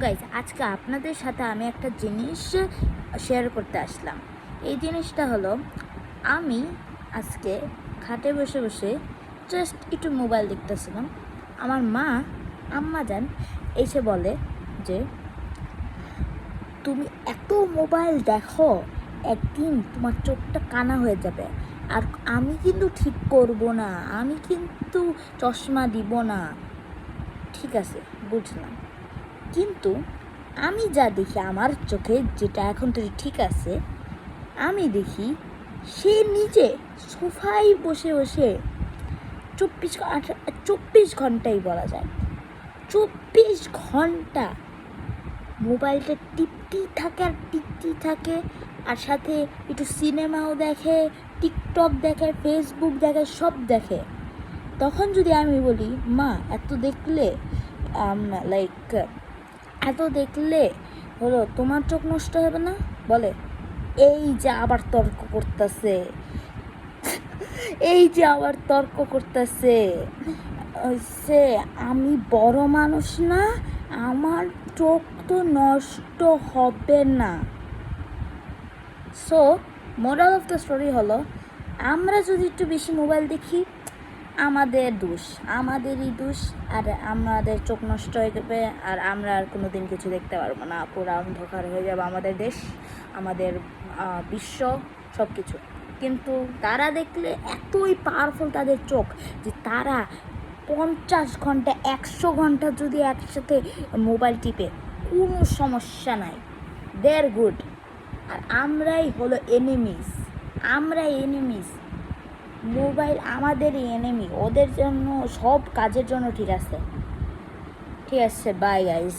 Guys, আজকে আপনাদের সাথে আমি একটা জিনিস শেয়ার করতে আসলাম। এই জিনিসটা হলো, আমি আজকে খাটে বসে বসে জাস্ট একটু মোবাইল দেখতেছিলাম। আমার আম্মা যান এসে বলে যে, তুমি এত মোবাইল দেখো, একদিন তোমার চোখটা কানা হয়ে যাবে। আর আমি কিন্তু ঠিক করব না, আমি কিন্তু চশমা দিব না। ঠিক আছে, বুঝলাম, কিন্তু আমি যা দেখি আমার চোখে, যেটা এখন তো ঠিক আছে, আমি দেখি সে নিজে সোফায় বসে বসে 24 ঘন্টাই বলা যায়, 24 ঘন্টা মোবাইলটা টিপতেই থাকে। আর সাথে একটু সিনেমাও দেখে, টিকটক দেখে, ফেসবুক দেখে, সব দেখে। তখন যদি আমি বলি, মা এত দেখলে এত দেখলে হলো তোমার চোখ নষ্ট হবে না, বলে এই যে আবার তর্ক করতেছে সে, আমি বড় মানুষ না, আমার চোখ তো নষ্ট হবে না। So moral of the story হলো, আমরা যদি একটু বেশি মোবাইল দেখি, আমাদেরই দোষ, আর আমাদের চোখ নষ্ট হয়ে যাবে, আর আমরা আর কোনো দিন কিছু দেখতে পারবো না। পুরো অন্ধকার হয়ে যাবে আমাদের দেশ, আমাদের বিশ্ব, সব কিছু। কিন্তু তারা দেখলে এতই পাওয়ারফুল তাদের চোখ যে তারা 50 ঘন্টা 100 ঘন্টা যদি একসাথে মোবাইল টিপে, কোনো সমস্যা নাই, দে আর গুড। আর আমরাই হলো এনিমিস। মোবাইল আমাদেরই এনিমি, ওদের জন্য সব কাজের জন্য ঠিক আছে। By guys.